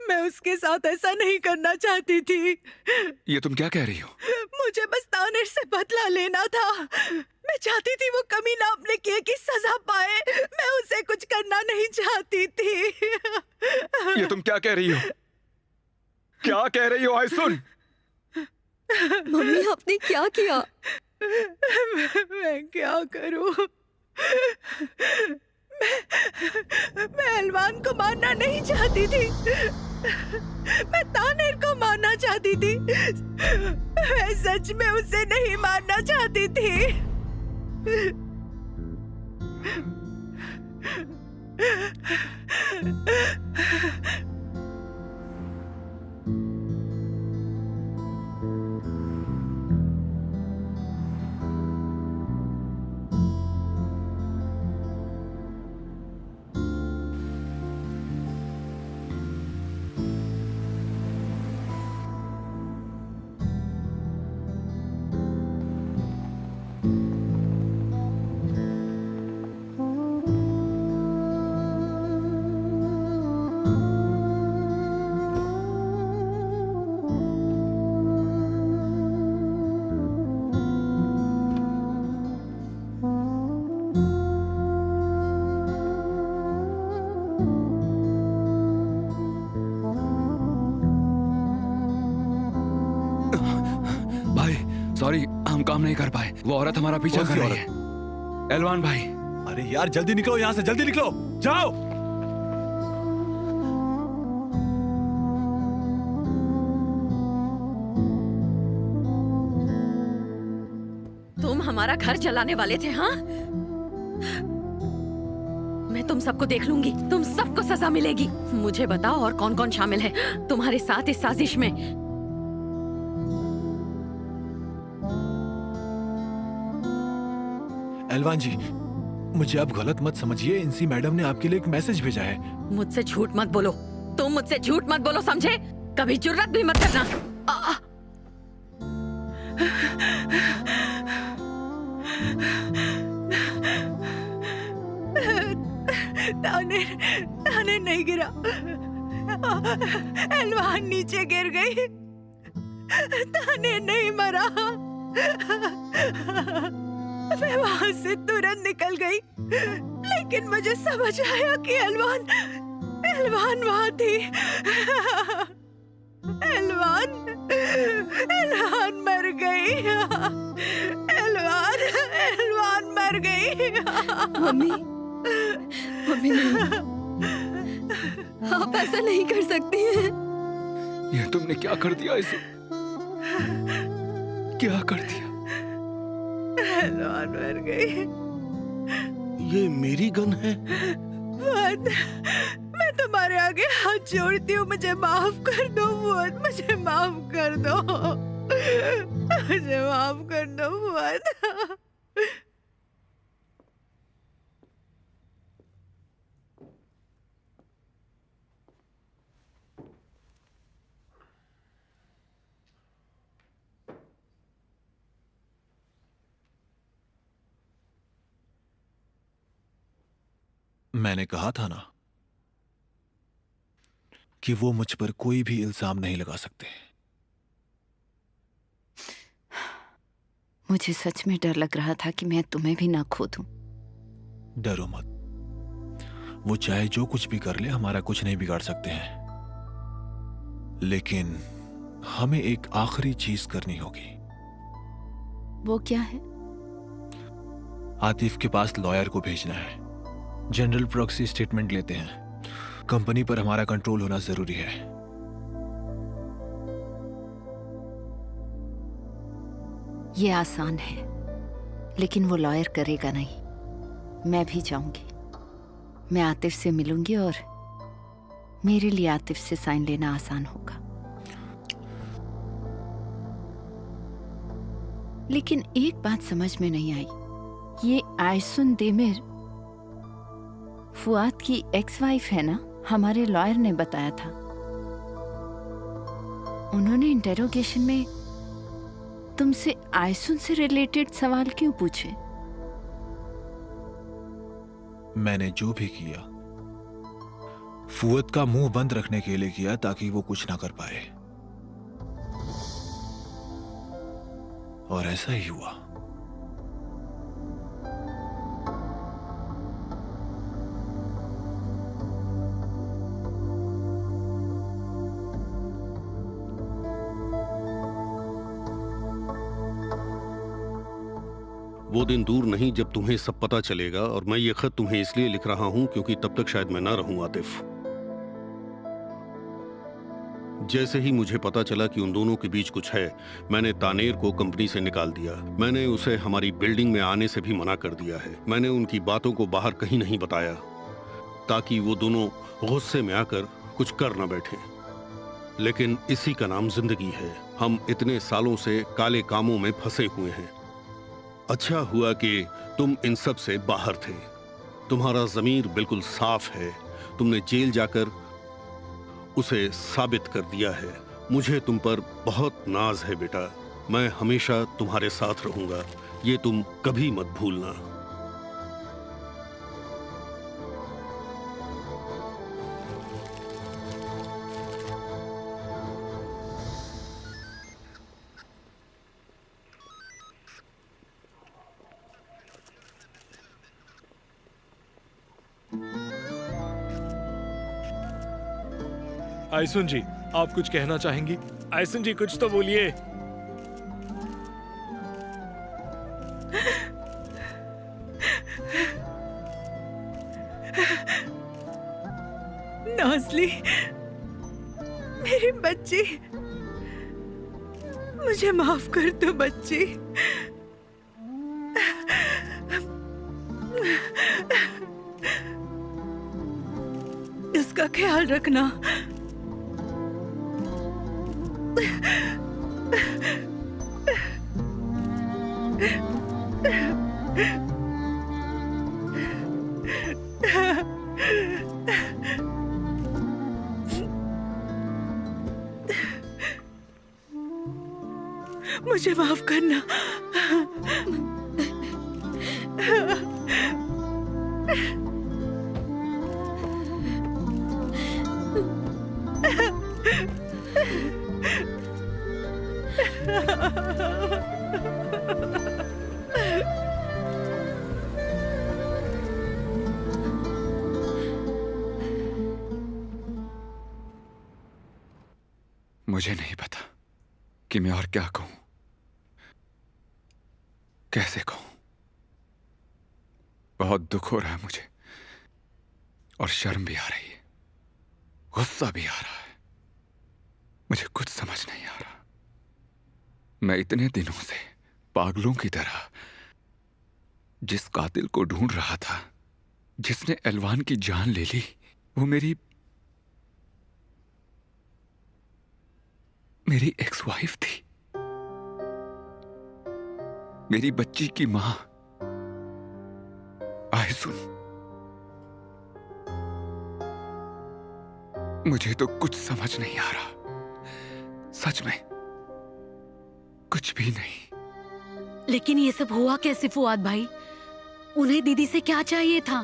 मैं उसके साथ ऐसा नहीं करना चाहती थी। ये तुम क्या कह रही हो? मुझे बस तानिर से बदला लेना था। मैं चाहती थी वो कमीना अपने किए की सजा पाए। मैं उसे कुछ करना नहीं चाहती थी। ये तुम क्या कह रही हो? क्या कह रही हो आयसुन? मम्मी आपने क्या किया? मैं क्या करूं? मैं एलवान को मारना नहीं चाहती थी। मैं तानिर को मारना चाहती थी। मैं सच में उसे नहीं मारना चाहती थी। सॉरी, हम काम नहीं कर पाए। वो औरत हमारा पीछा कर रही है। एलवान भाई। अरे यार जल्दी निकलो यहाँ से, जल्दी निकलो, जाओ। तुम हमारा घर जलाने वाले थे, हाँ? मैं तुम सबको देख लूंगी। तुम सबको सजा मिलेगी। मुझे बताओ और कौन कौन शामिल है तुम्हारे साथ इस साजिश में? एलवान जी, मुझे आप गलत मत समझिए। इंसी मैडम ने आपके लिए एक मैसेज भेजा है। मुझसे झूठ मत बोलो। तुम मुझसे झूठ मत बोलो, समझे? कभी जुर्रत भी मत करना। तानिर नहीं गिरा। एलवान नीचे गिर गई। तानिर नहीं मरा। मैं वहां से तुरंत निकल गई, लेकिन मुझे समझ आया कि एलवान वहां थी। एलवान मर गई। एलवान मर गई। मम्मी, मम्मी नहीं, आप ऐसा नहीं कर सकती हैं। ये तुमने क्या कर दिया इसे? क्या कर दिया? एलवान मर गई। ये मेरी गन है। मैं तुम्हारे आगे हाथ जोड़ती हूँ, मुझे माफ कर दो फुआद, मुझे माफ कर दो। मुझे माफ कर दो फुआद। मैंने कहा था ना कि वो मुझ पर कोई भी इल्जाम नहीं लगा सकते। मुझे सच में डर लग रहा था कि मैं तुम्हें भी ना खो दूं। डरो मत, वो चाहे जो कुछ भी कर ले, हमारा कुछ नहीं बिगाड़ सकते हैं। लेकिन हमें एक आखिरी चीज करनी होगी। वो क्या है? आतिफ के पास लॉयर को भेजना है। जनरल प्रॉक्सी स्टेटमेंट लेते हैं। कंपनी पर हमारा कंट्रोल होना जरूरी है। ये आसान है, लेकिन वो लॉयर करेगा नहीं। मैं भी जाऊंगी। मैं आतिफ से मिलूंगी और मेरे लिए आतिफ से साइन लेना आसान होगा। लेकिन एक बात समझ में नहीं आई। ये आयसुन देमिर फुआद की एक्स वाइफ है ना? हमारे लॉयर ने बताया था। उन्होंने इंटेरोगेशन में तुमसे आयसुन से रिलेटेड सवाल क्यों पूछे? मैंने जो भी किया फुअद का मुंह बंद रखने के लिए किया, ताकि वो कुछ ना कर पाए। और ऐसा ही हुआ। वो दिन दूर नहीं जब तुम्हें सब पता चलेगा, और मैं ये खत तुम्हें इसलिए लिख रहा हूं क्योंकि तब तक शायद मैं ना रहूं आतिफ। जैसे ही मुझे पता चला कि उन दोनों के बीच कुछ है, मैंने तानेर को कंपनी से निकाल दिया। मैंने उसे हमारी बिल्डिंग में आने से भी मना कर दिया है। मैंने उनकी बातों को बाहर कहीं नहीं बताया, ताकि वो दोनों गुस्से में आकर कुछ कर न बैठे। लेकिन इसी का नाम जिंदगी है। हम इतने सालों से काले कामों में फंसे हुए हैं। अच्छा हुआ कि तुम इन सब से बाहर थे। तुम्हारा ज़मीर बिल्कुल साफ है। तुमने जेल जाकर उसे साबित कर दिया है। मुझे तुम पर बहुत नाज है बेटा। मैं हमेशा तुम्हारे साथ रहूंगा, ये तुम कभी मत भूलना। आइसुन जी, आप कुछ कहना चाहेंगी? आइसुन जी, कुछ तो बोलिए। नाज़ली, मेरी बच्ची, मुझे माफ कर दो बच्ची। इसका ख्याल रखना। मुझे माफ करना। मुझे नहीं पता कि मैं और क्या कहूं, कैसे कहूं। बहुत दुख हो रहा है मुझे, और शर्म भी आ रही है, गुस्सा भी आ रहा है। मुझे कुछ समझ नहीं आ रहा। मैं इतने दिनों से पागलों की तरह जिस कातिल को ढूंढ रहा था, जिसने एलवान की जान ले ली, वो मेरी एक्स वाइफ थी, मेरी बच्ची की मां आइसुन। मुझे तो कुछ समझ नहीं आ रहा, सच में कुछ भी नहीं। लेकिन ये सब हुआ कैसे फुआद भाई? उन्हें दीदी से क्या चाहिए था?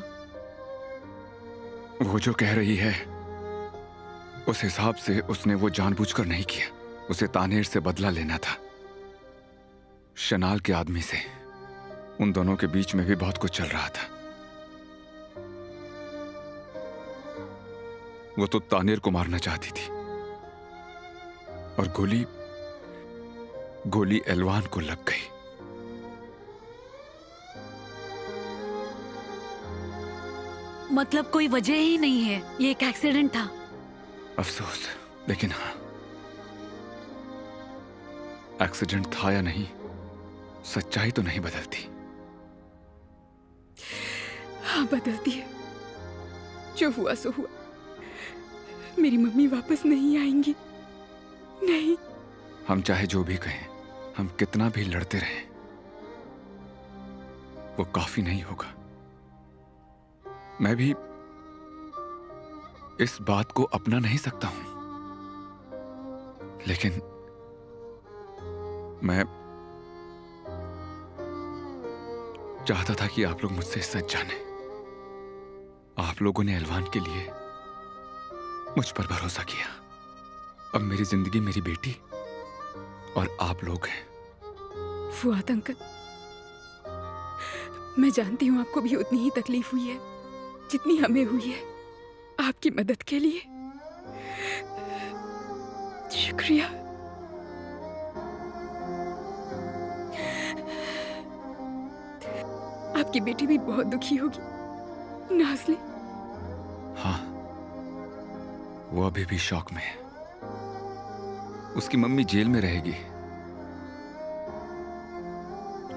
वो जो कह रही है उस हिसाब से उसने वो जानबूझकर नहीं किया। उसे तानेर से बदला लेना था, शनाल के आदमी से। उन दोनों के बीच में भी बहुत कुछ चल रहा था। वो तो तानेर को मारना चाहती थी, और गोली एलवान को लग गई। मतलब कोई वजह ही नहीं है, ये एक एक्सीडेंट था। अफसोस, लेकिन हाँ, एक्सीडेंट था या नहीं, सच्चाई तो नहीं बदलती। हाँ, बदलती है। जो हुआ सो हुआ। मेरी मम्मी वापस नहीं आएंगी, नहीं। हम चाहे जो भी कहें, हम कितना भी लड़ते रहें, वो काफी नहीं होगा। मैं भी इस बात को अपना नहीं सकता हूं, लेकिन मैं चाहता था कि आप लोग मुझसे सच जाने। आप लोगों ने एलवान के लिए मुझ पर भरोसा किया। अब मेरी जिंदगी मेरी बेटी और आप लोग हैं। फुआद अंकल, मैं जानती हूँ आपको भी उतनी ही तकलीफ हुई है जितनी हमें हुई है। आपकी मदद के लिए शुक्रिया। आपकी बेटी भी बहुत दुखी होगी, नाज़ली। हाँ, वो अभी भी शौक में है। उसकी मम्मी जेल में रहेगी।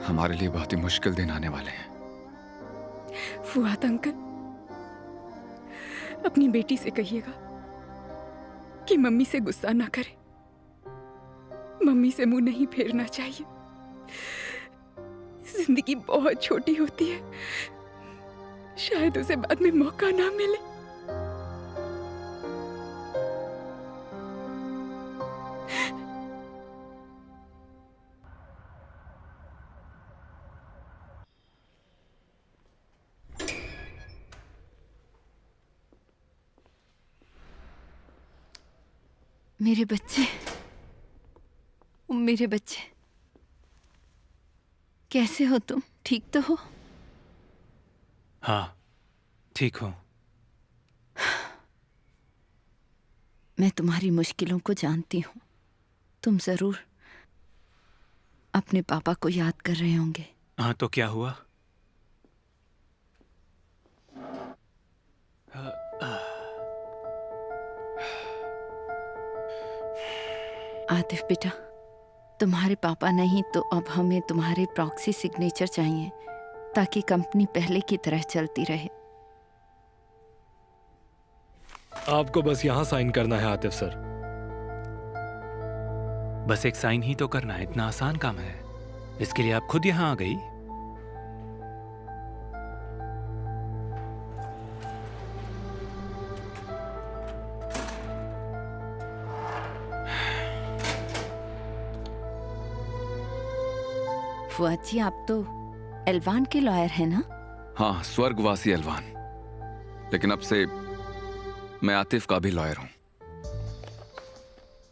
हमारे लिए बहुत ही मुश्किल दिन आने वाले हैं। फुआद अंकल, अपनी बेटी से कहिएगा कि मम्मी से गुस्सा ना करे। मम्मी से मुंह नहीं फेरना चाहिए। जिंदगी बहुत छोटी होती है, शायद उसे बाद में मौका ना मिले। मेरे बच्चे, मेरे बच्चे, कैसे हो तुम? ठीक तो हो? हाँ, ठीक हूं। मैं तुम्हारी मुश्किलों को जानती हूँ। तुम जरूर अपने पापा को याद कर रहे होंगे। हाँ, तो क्या हुआ? आतिफ बेटा, तुम्हारे पापा नहीं तो अब हमें तुम्हारे प्रॉक्सी सिग्नेचर चाहिए ताकि कंपनी पहले की तरह चलती रहे। आपको बस यहाँ साइन करना है आतिफ सर। बस एक साइन ही तो करना है, इतना आसान काम है। इसके लिए आप खुद यहाँ आ गई? फुआद जी, आप तो एलवान के लॉयर हैं ना? हाँ, स्वर्गवासी एलवान। लेकिन अब से मैं आतिफ का भी लॉयर हूं।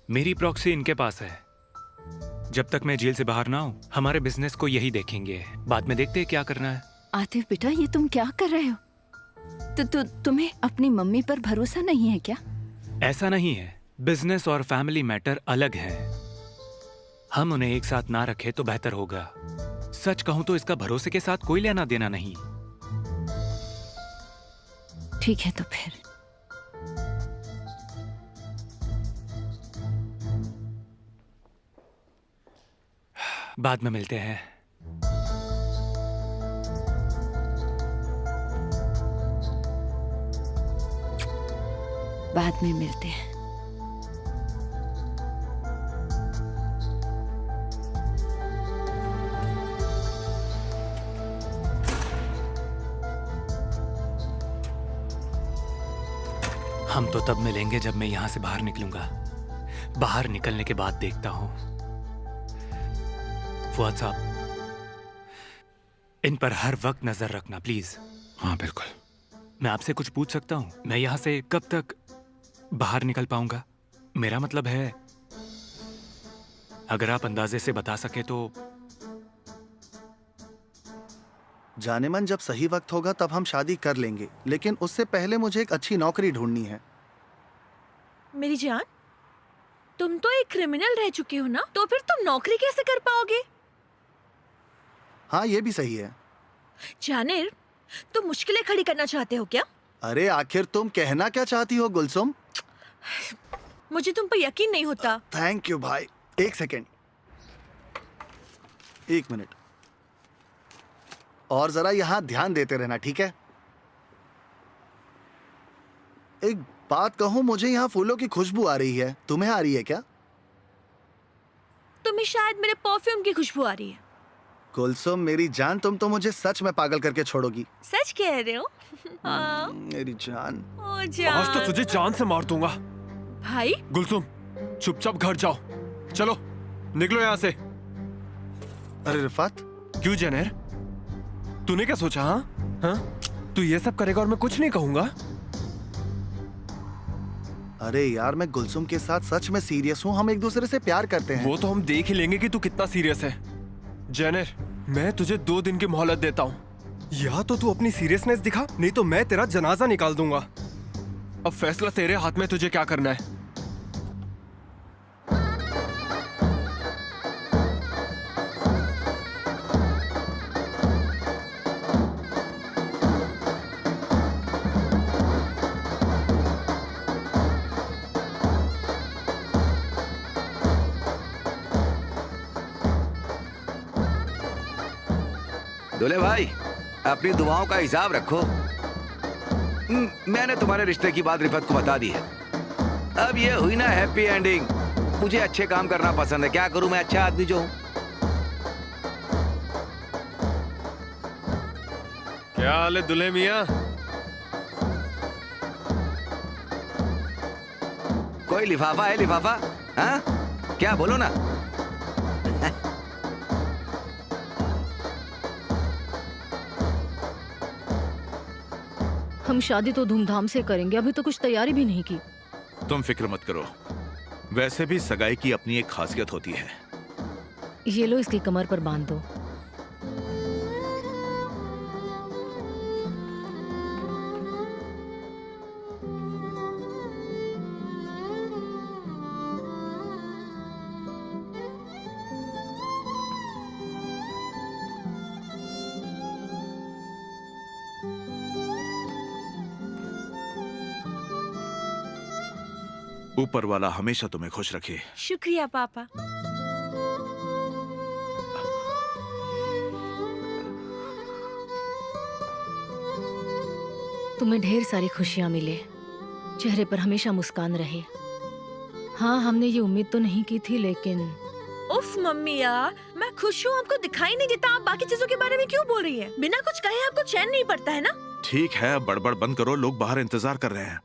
मेरी प्रॉक्सी इनके पास है। जब तक मैं जेल से बाहर ना हूं, हमारे बिजनेस को यही देखेंगे। बाद में देखते हैं क्या करना है। आतिफ बेटा, ये तुम क्या कर रहे हो? तुम्हें अपनी मम्मी पर भरोसा नहीं है क्या? ऐसा नहीं है, बिजनेस और फैमिली मैटर अलग हैं। हम उन्हें एक साथ ना रखें तो बेहतर होगा। सच कहूं तो इसका भरोसे के साथ कोई लेना देना नहीं। ठीक है, तो फिर बाद में मिलते हैं। बाद में मिलते हैं। हम तो तब मिलेंगे जब मैं यहां से बाहर निकलूंगा। बाहर निकलने के बाद देखता हूं। फुआद साहब, इन पर हर वक्त नजर रखना प्लीज। हाँ बिल्कुल। मैं आपसे कुछ पूछ सकता हूं? मैं यहां से कब तक बाहर निकल पाऊंगा? मेरा मतलब है, अगर आप अंदाजे से बता सके तो। जाने मन, जब सही वक्त होगा तब हम शादी कर लेंगे, लेकिन उससे पहले मुझे एक अच्छी नौकरी ढूंढनी है। मेरी जान, तुम तो एक क्रिमिनल रह चुके हो ना, तो फिर तुम नौकरी कैसे कर पाओगे? हाँ, ये भी सही है। जानिर, तुम मुश्किलें खड़ी करना चाहते हो क्या? अरे आखिर तुम कहना क्या चाहती हो गुलसुम? मुझे तुम पर यकीन नहीं होता। थैंक यू भाई। एक सेकेंड, एक मिनट और जरा यहाँ ध्यान देते रहना, ठीक है? एक बात कहूं, मुझे यहाँ फूलों की खुशबू आ रही है। तुम्हें आ रही है क्या? तुम्हें शायद मेरे परफ्यूम की खुशबू आ रही है। गुलसुम मेरी जान, तुम तो मुझे सच में पागल करके छोड़ोगी। सच कह रहे हो? मेरी जान। ओ जान। आज तो तुझे जान से मार दूंगा। भाई गुलसुम, चुपचाप घर जाओ। चलो निकलो यहाँ से। अरे रिफात, क्यों जेनेर, तूने क्या सोचा? हाँ हाँ, तू ये सब करेगा और मैं कुछ नहीं कहूंगा? अरे यार, मैं गुलसुम के साथ सच में सीरियस हूँ। हम एक दूसरे से प्यार करते हैं। वो तो हम देख ही लेंगे कि तू कितना सीरियस है। जेनर, मैं तुझे 2 दिन की मोहलत देता हूँ। या तो तू अपनी सीरियसनेस दिखा, नहीं तो मैं तेरा जनाजा निकाल दूंगा। अब फैसला तेरे हाथ में, तुझे क्या करना है। दूल्हे भाई, अपनी दुआओं का हिसाब रखो। मैंने तुम्हारे रिश्ते की बात रिफत को बता दी है। अब ये हुई ना हैप्पी एंडिंग। मुझे अच्छे काम करना पसंद है। क्या करूं, मैं अच्छा आदमी जो हूं। क्या हाल है दूल्हे मियां? कोई लिफाफा है? लिफाफा? हाँ, क्या बोलो ना। हम शादी तो धूमधाम से करेंगे, अभी तो कुछ तैयारी भी नहीं की। तुम फिक्र मत करो, वैसे भी सगाई की अपनी एक खासियत होती है। ये लो, इसकी कमर पर बांध दो। ऊपर वाला हमेशा तुम्हें खुश रखे। शुक्रिया पापा। तुम्हें ढेर सारी खुशियां मिले, चेहरे पर हमेशा मुस्कान रहे। हाँ, हमने ये उम्मीद तो नहीं की थी, लेकिन उफ मम्मी यार, मैं खुश हूँ, आपको दिखाई नहीं देता। आप बाकी चीजों के बारे में क्यों बोल रही हैं? बिना कुछ कहे आपको चैन नहीं पड़ता है ना? ठीक है, अब बड़बड़ बंद करो, लोग बाहर इंतजार कर रहे हैं।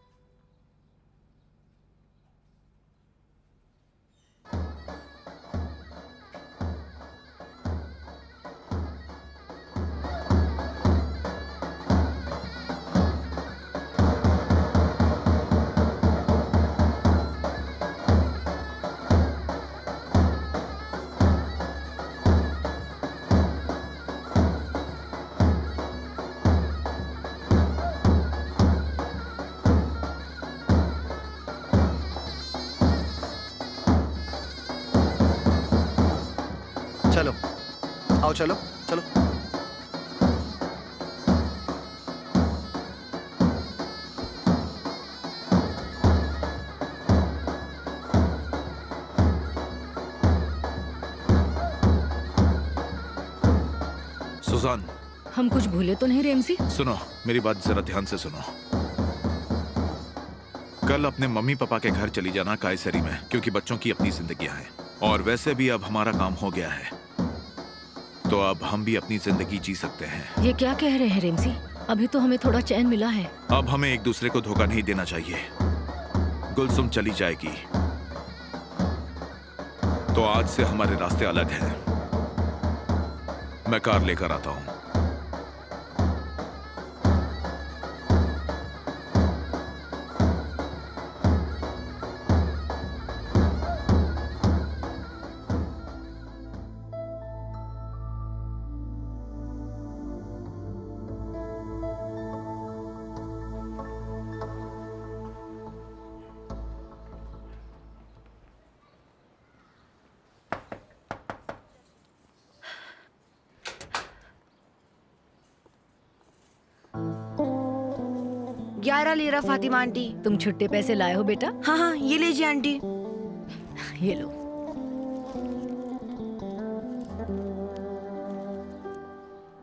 चलो, आओ, चलो चलो। सुजान, हम कुछ भूले तो नहीं रेमसी? सुनो, मेरी बात जरा ध्यान से सुनो। कल अपने मम्मी पापा के घर चली जाना कायसरी में, क्योंकि बच्चों की अपनी जिंदगियां हैं। और वैसे भी अब हमारा काम हो गया है, तो अब हम भी अपनी जिंदगी जी सकते हैं। ये क्या कह रहे हैं रेमसी? अभी तो हमें थोड़ा चैन मिला है। अब हमें एक दूसरे को धोखा नहीं देना चाहिए। गुलसुम चली जाएगी तो आज से हमारे रास्ते अलग हैं। मैं कार लेकर आता हूं। ग्यारह ले रहा फातिमा आंटी। तुम छुट्टे पैसे लाए हो बेटा? हाँ हाँ, ये लीजिए आंटी। ये लो।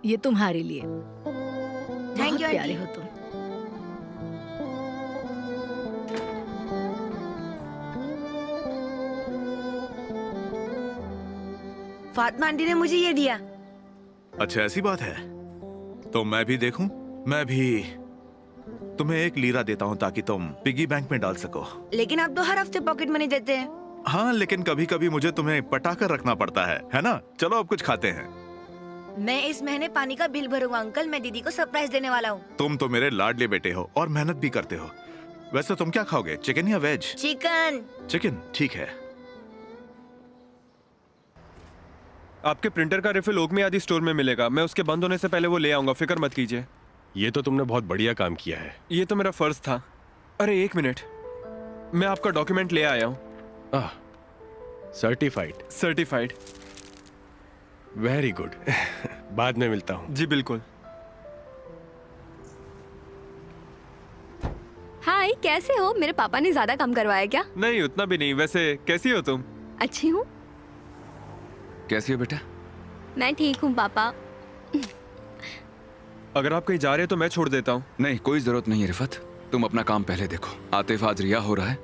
ये तुम्हारे लिए। थैंक यू प्यारे आंटी। हो तुम। फातिमा आंटी ने मुझे ये दिया। अच्छा, ऐसी बात है तो मैं भी देखूं। मैं भी तुम्हें 1 लीरा देता हूं ताकि तुम पिगी बैंक में डाल सको। लेकिन आप तो हर हफ्ते पॉकेट मनी देते हैं। हाँ, लेकिन कभी कभी मुझे तुम्हें पटाकर रखना पड़ता है ना? चलो अब कुछ खाते हैं। मैं इस महीने पानी का बिल भरूंगा अंकल। मैं दीदी को सरप्राइज देने वाला हूँ। तुम तो मेरे लाडले बेटे हो और मेहनत भी करते हो। वैसे तुम क्या खाओगे, चिकन या वेज? चिकन। चिकन, ठीक है। आपके प्रिंटर का रिफिल ओकमी आदि स्टोर में मिलेगा। मैं उसके बंद होने से पहले वो ले आऊंगा, फिक्र मत कीजिए। ये तो तुमने बहुत बढ़िया काम किया है। ये तो मेरा फर्ज था। अरे एक मिनट, मैं आपका डॉक्यूमेंट ले आया हूँ। सर्टिफाइड। सर्टिफाइड। Very good. बाद में मिलता हूँ। जी बिल्कुल। हाय, कैसे हो? मेरे पापा ने ज्यादा काम करवाया क्या? नहीं, उतना भी नहीं। वैसे कैसी हो तुम? अच्छी हूँ। कैसी हो बेटा? मैं ठीक हूँ पापा। अगर आप कहीं जा रहे हैं तो मैं छोड़ देता हूँ। नहीं, कोई जरूरत नहीं है रिफत, तुम अपना काम पहले देखो। आतिफ आज रिया हो रहा है,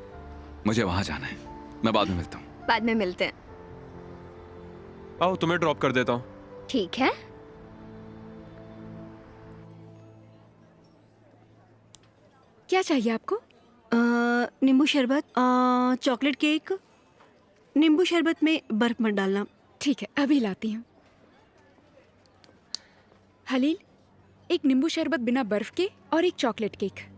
मुझे वहां जाना है। मैं बाद में मिलता हूँ। बाद में मिलते हैं। आओ, तुम्हें ड्रॉप कर देता हूँ। ठीक है। क्या चाहिए आपको? नींबू शरबत, चॉकलेट केक। नींबू शरबत में बर्फ मत डालना। ठीक है, अभी लाती हूँ। हलील, एक नींबू शरबत बिना बर्फ के और एक चॉकलेट केक।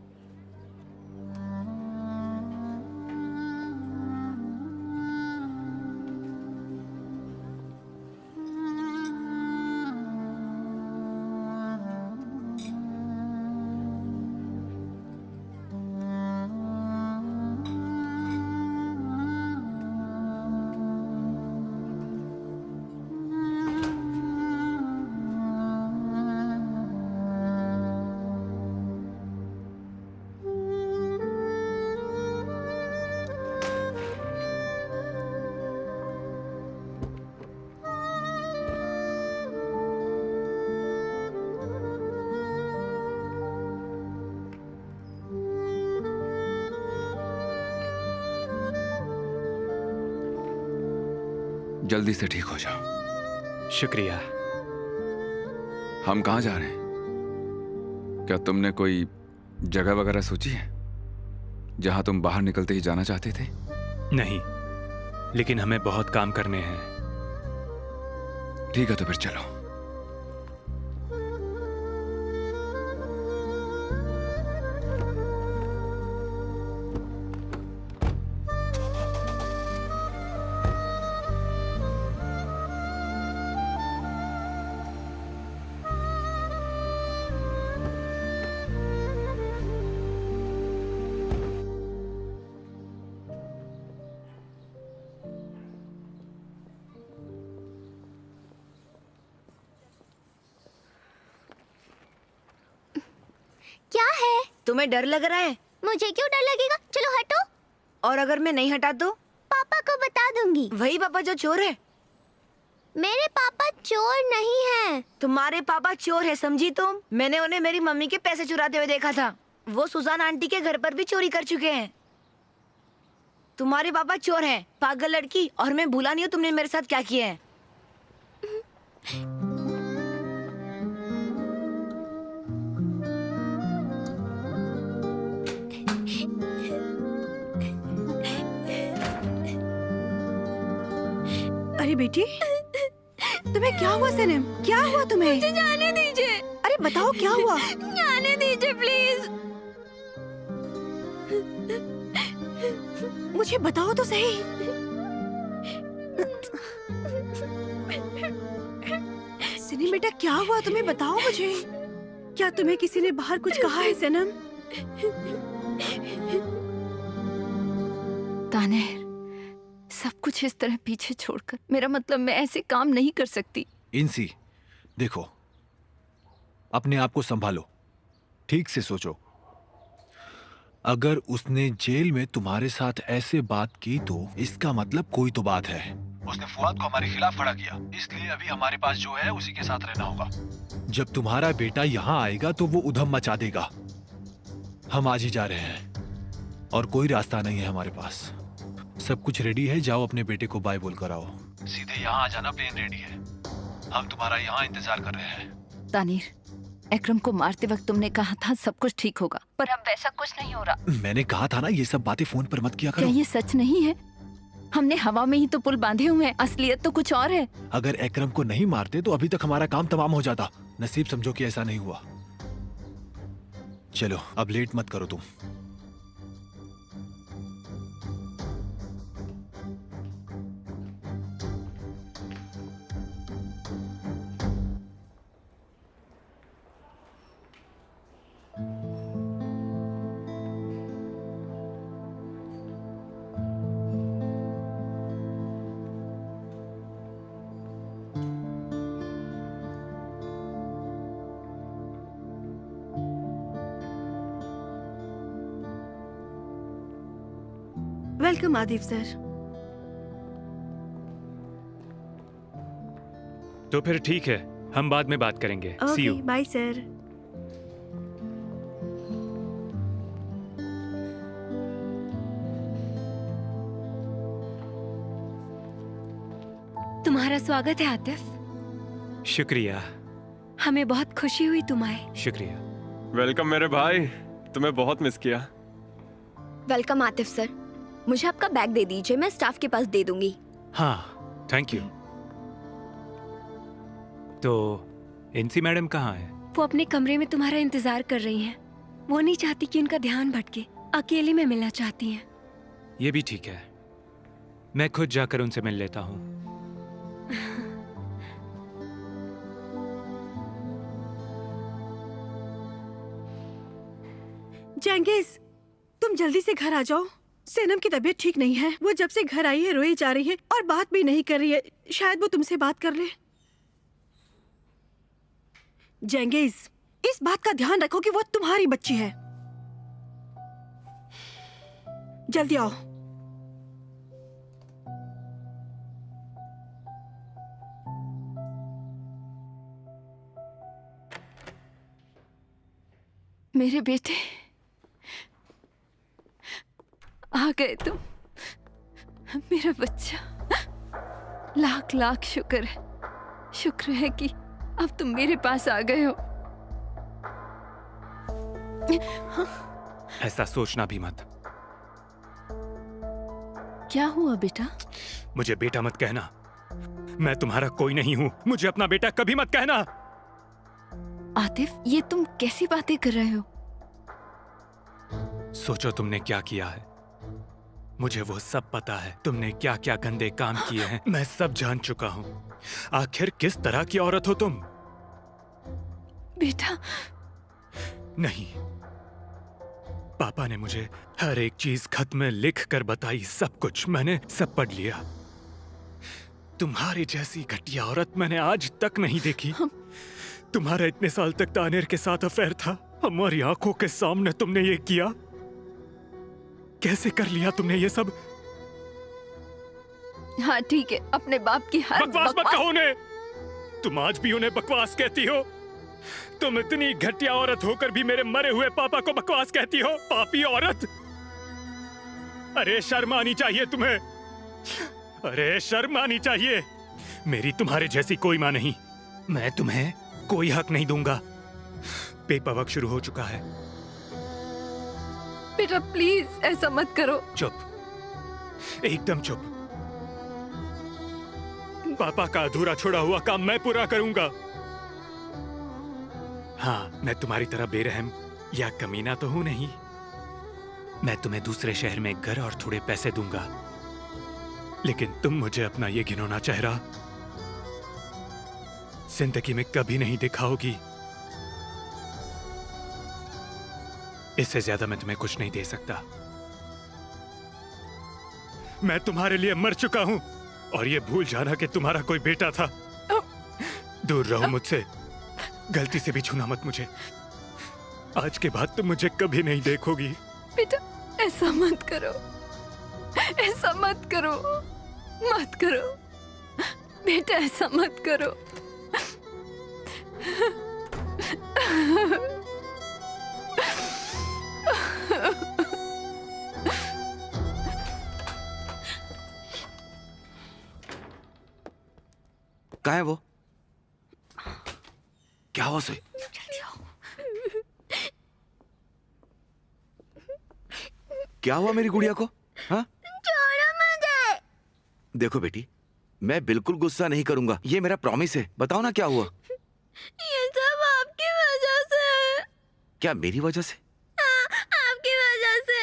जल्दी से ठीक हो जाओ। शुक्रिया। हम कहाँ जा रहे हैं? क्या तुमने कोई जगह वगैरह सोची है जहां तुम बाहर निकलते ही जाना चाहते थे? नहीं, लेकिन हमें बहुत काम करने हैं। ठीक है, तो फिर चलो। क्या है? तुम्हें डर लग रहा है? मुझे क्यों डर लगेगा? चलो हटो। और अगर मैं नहीं हटा तो? पापा को बता दूंगी। वही पापा जो चोर है। मेरे पापा चोर नहीं हैं। तुम्हारे पापा चोर है, समझी तुम? मैंने उन्हें मेरी मम्मी के पैसे चुराते हुए देखा था। वो सुजान आंटी के घर पर भी चोरी कर चुके हैं। तुम्हारे पापा चोर हैं, पागल लड़की। और मैं भूला नहीं हूँ तुमने मेरे साथ क्या किया है। अरे बेटी, तुम्हें क्या हुआ सनम? क्या हुआ तुम्हें? मुझे जाने दीजिए। अरे बताओ क्या हुआ? जाने दीजिए प्लीज। मुझे बताओ तो सही। सनम बेटा, क्या हुआ तुम्हें? बताओ मुझे। क्या तुम्हें किसी ने बाहर कुछ कहा है सनम? तानेर, सब कुछ इस तरह पीछे छोड़कर, मेरा मतलब मैं ऐसे काम नहीं कर सकती। इंसी, देखो, अपने आप को संभालो, ठीक से सोचो। अगर उसने जेल में तुम्हारे साथ ऐसे बात की तो इसका मतलब कोई तो बात है। उसने फुआद को हमारे खिलाफ खड़ा किया, इसलिए अभी हमारे पास जो है उसी के साथ रहना होगा। जब तुम्हारा बेटा यहाँ आएगा तो वो उधम मचा देगा। हम आज ही जा रहे हैं और कोई रास्ता नहीं है हमारे पास। सब कुछ रेडी है, जाओ अपने बेटे को बाय बोल कर आओ। सीधे यहाँ आ जाना, प्लेन रेडी है। हम तुम्हारा यहाँ इंतजार कर रहे हैं। तानीर, अकरम को मारते वक्त तुमने कहा था सब कुछ ठीक होगा, पर अब वैसा कुछ नहीं हो रहा। मैंने कहा था ना, ये सब बातें फोन पर मत किया करो। क्या ये सच नहीं है? हमने हवा में ही तो पुल बांधे हुए हैं, असलियत तो कुछ और है। अगर एकरम को नहीं मारते तो अभी तक हमारा काम तमाम हो जाता। नसीब समझो कि ऐसा नहीं हुआ। चलो अब लेट मत करो तुम। Welcome Adif sir. तो फिर ठीक है, हम बाद में बात करेंगे। See you. Okay, bye sir. तुम्हारा स्वागत है आतिफ। शुक्रिया। हमें बहुत खुशी हुई तुम आए। शुक्रिया। वेलकम मेरे भाई, तुम्हें बहुत मिस किया। Welcome Atif sir. मुझे आपका बैग दे दीजिए, मैं स्टाफ के पास दे दूंगी। हाँ, थैंक यू। तो इंसी मैडम कहाँ है? वो अपने कमरे में तुम्हारा इंतजार कर रही हैं। वो नहीं चाहती कि उनका ध्यान भटके, अकेले में मिलना चाहती हैं। ये भी ठीक है, मैं खुद जाकर उनसे मिल लेता हूँ। जेंगिस, तुम जल्दी से घर आ जाओ। सेनम की तबीयत ठीक नहीं है। वो जब से घर आई है रोई जा रही है और बात भी नहीं कर रही है। शायद वो तुमसे बात कर ले। जेंगिस, इस बात का ध्यान रखो कि वो तुम्हारी बच्ची है। जल्दी आओ। मेरे बेटे, आ गए तुम, मेरा बच्चा। लाख लाख शुक्र है, शुक्र है कि अब तुम मेरे पास आ गए हो। ऐसा सोचना भी मत। क्या हुआ बेटा? मुझे बेटा मत कहना। मैं तुम्हारा कोई नहीं हूँ। मुझे अपना बेटा कभी मत कहना। आतिफ, ये तुम कैसी बातें कर रहे हो? सोचो तुमने क्या किया है। मुझे वो सब पता है। तुमने क्या क्या गंदे काम किए हैं, मैं सब जान चुका हूँ। आखिर किस तरह की औरत हो तुम? बेटा नहीं, पापा ने मुझे हर एक चीज खत में लिख कर बताई। सब कुछ मैंने सब पढ़ लिया। तुम्हारी जैसी घटिया औरत मैंने आज तक नहीं देखी। तुम्हारा इतने साल तक तानेर के साथ अफेयर था। हमारी आंखों के सामने तुमने ये किया। कैसे कर लिया तुमने ये सब? हाँ ठीक है, अपने बाप की हर बकवास मत कहो उन्हें। तुम आज भी उन्हें बकवास कहती हो। तुम इतनी घटिया औरत होकर भी मेरे मरे हुए पापा को बकवास कहती हो। पापी औरत। अरे शर्म आनी चाहिए तुम्हें। अरे शर्म आनी चाहिए। मेरी तुम्हारे जैसी कोई मां नहीं। मैं तुम्हें कोई हक नहीं दूंगा। पेपर वर्क शुरू हो चुका है। बेटा प्लीज ऐसा मत करो। चुप, एकदम चुप। पापा का अधूरा छोड़ा हुआ काम मैं पूरा करूंगा। हाँ, मैं तुम्हारी तरह बेरहम या कमीना तो हूं नहीं। मैं तुम्हें दूसरे शहर में घर और थोड़े पैसे दूंगा, लेकिन तुम मुझे अपना ये घिनौना चेहरा जिंदगी में कभी नहीं दिखाओगी। इससे ज्यादा मैं तुम्हें कुछ नहीं दे सकता। मैं तुम्हारे लिए मर चुका हूं और ये भूल जाना कि तुम्हारा कोई बेटा था। दूर रहो मुझसे। गलती से भी छूना मत मुझे। आज के बाद तुम मुझे कभी नहीं देखोगी। बेटा ऐसा मत करो, ऐसा मत करो, मत करो बेटा, ऐसा मत करो। कहाँ है वो? क्या हुआ उसे? क्या हुआ मेरी गुड़िया को? हाँ? छोड़ो मुझे। देखो बेटी, मैं बिल्कुल गुस्सा नहीं करूंगा, ये मेरा प्रॉमिस है। बताओ ना क्या हुआ? ये सब आपकी वजह से है। क्या मेरी वजह से? हाँ, आपकी वजह से।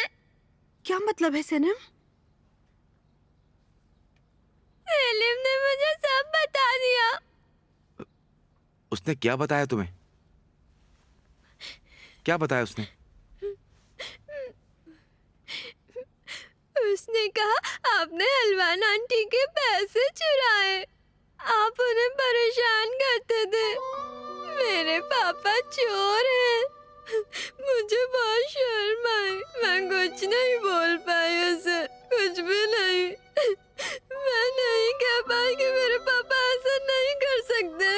क्या मतलब है सनम? सेलिम ने मुझे सब बता दिया। उसने क्या बताया तुम्हें? क्या बताया उसने? उसने कहा आपने हलवान आंटी के पैसे चुराए, आप उन्हें परेशान करते थे। मेरे पापा चोर हैं। मुझे बहुत शर्म आई, मैं कुछ नहीं बोल पाई उसे, कुछ भी नहीं। मैं नहीं कह पाई कि मेरे पापा ऐसा नहीं कर सकते।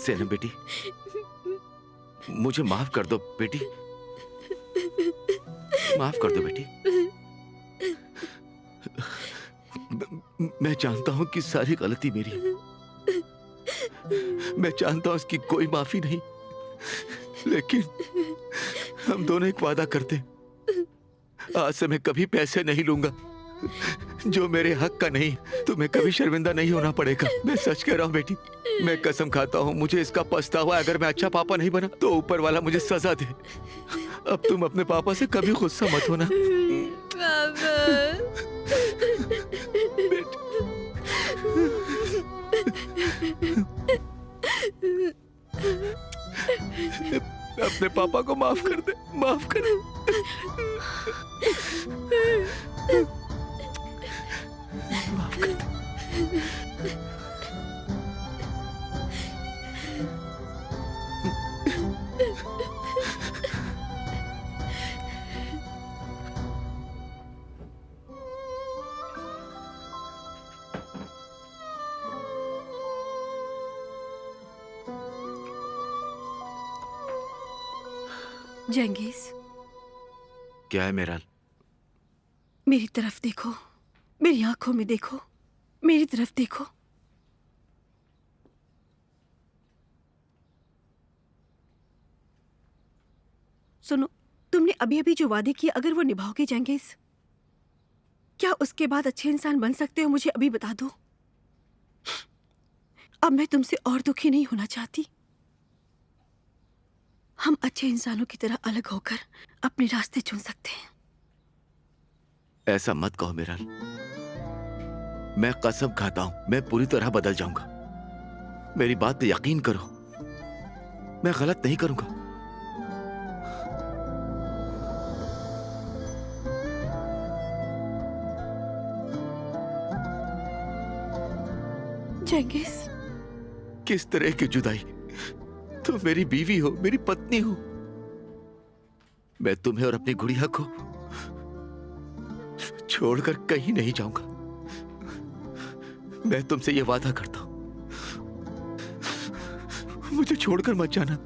सेनम बेटी, मुझे माफ कर दो बेटी, माफ कर दो बेटी। मैं जानता हूं कि सारी गलती मेरी है। मैं जानता हूं इसकी कोई माफी नहीं, लेकिन हम दोनों एक वादा करते हैं, आज से मैं कभी पैसे नहीं लूंगा जो मेरे हक का नहीं। तुम्हें कभी शर्मिंदा नहीं होना पड़ेगा। मैं सच कह रहा हूँ बेटी, मैं कसम खाता हूँ, मुझे इसका पछतावा है। अगर मैं अच्छा पापा नहीं बना तो ऊपर वाला मुझे सजा दे। अब तुम अपने पापा से कभी गुस्सा मत होना। अपने पापा को माफ कर दे, माफ कर दे। माफ कर दे। जंगीज, क्या है मेराल? मेरी तरफ देखो, मेरी आंखों में देखो, मेरी तरफ देखो। सुनो, तुमने अभी अभी जो वादे किए, अगर वो निभाओगे जंगीज, क्या उसके बाद अच्छे इंसान बन सकते हो? मुझे अभी बता दो। अब मैं तुमसे और दुखी नहीं होना चाहती। हम अच्छे इंसानों की तरह अलग होकर अपने रास्ते चुन सकते हैं। ऐसा मत कहो मेराल, मैं कसम खाता हूं, मैं पूरी तरह बदल जाऊंगा। मेरी बात पे यकीन करो, मैं गलत नहीं करूंगा। जंगीज, किस तरह की जुदाई? तुम मेरी बीवी हो, मेरी पत्नी हो। मैं तुम्हें और अपनी गुड़िया को छोड़कर कहीं नहीं जाऊंगा। मैं तुमसे यह वादा करता हूं, मुझे छोड़कर मत जाना।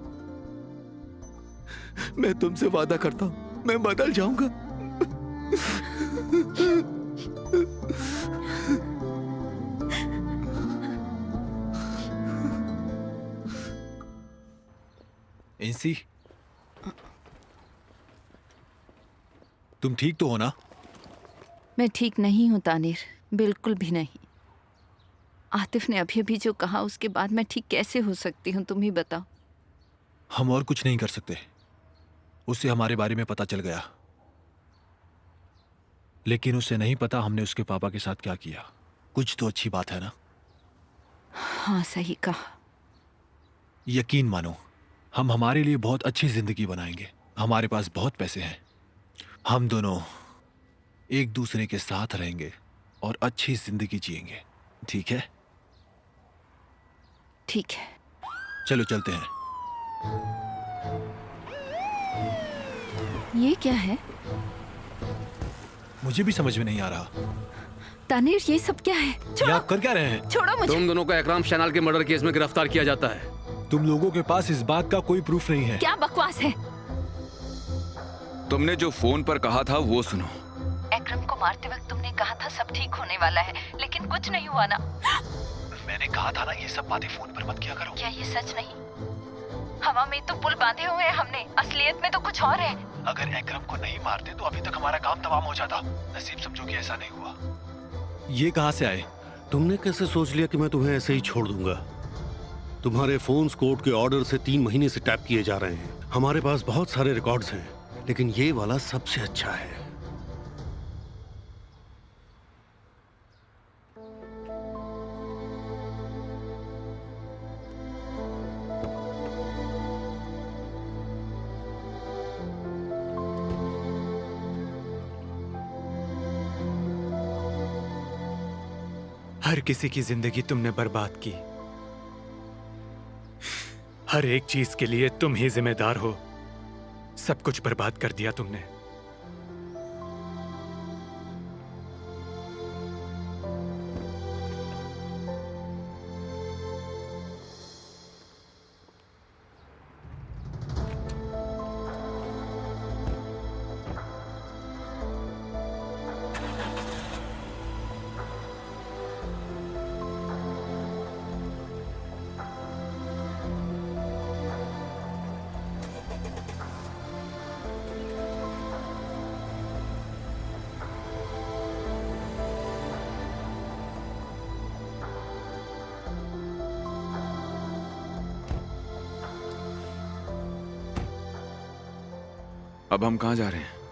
मैं तुमसे वादा करता हूं, मैं बदल जाऊंगा। इंसी, तुम ठीक तो हो ना? मैं ठीक नहीं हूं तानिर, बिल्कुल भी नहीं। आतिफ ने अभी अभी जो कहा, उसके बाद मैं ठीक कैसे हो सकती हूँ? तुम ही बताओ। हम और कुछ नहीं कर सकते, उससे हमारे बारे में पता चल गया, लेकिन उसे नहीं पता हमने उसके पापा के साथ क्या किया। कुछ तो अच्छी बात है ना? हाँ, सही कहा। यकीन मानो, हम हमारे लिए बहुत अच्छी जिंदगी बनाएंगे। हमारे पास बहुत पैसे हैं, हम दोनों एक दूसरे के साथ रहेंगे और अच्छी जिंदगी जिएंगे। ठीक है? ठीक है, चलो चलते हैं। ये क्या है? मुझे भी समझ में नहीं आ रहा। तानिर, ये सब क्या है? ये आप कर क्या रहे हैं? छोड़ो मुझे। तुम दोनों को इकराम शनाल के मर्डर केस में गिरफ्तार किया जाता है। तुम लोगों के पास इस बात का कोई प्रूफ नहीं है। क्या बकवास है? तुमने जो फोन पर कहा था वो सुनो। एकरम को मारते वक्त तुमने कहा था सब ठीक होने वाला है, लेकिन कुछ नहीं हुआ ना। मैंने कहा था ना, ये सब बातें फोन पर मत किया करो। क्या ये सच नहीं? हवा में तो पुल बांधे हुए हैं हमने, असलियत में तो कुछ और है। अगर एकरम को नहीं मारते तो अभी तक हमारा काम तमाम हो जाता। नसीब समझो कि ऐसा नहीं हुआ। ये कहाँ से आए? तुमने कैसे सोच लिया कि मैं तुम्हें ऐसे ही छोड़ दूंगा? तुम्हारे फोन्स कोर्ट के ऑर्डर से 3 महीने से टैप किए जा रहे हैं। हमारे पास बहुत सारे रिकॉर्ड्स हैं, लेकिन ये वाला सबसे अच्छा है। हर किसी की जिंदगी तुमने बर्बाद की। हर एक चीज के लिए तुम ही जिम्मेदार हो। सब कुछ बर्बाद कर दिया तुमने। अब हम कहाँ जा रहे हैं?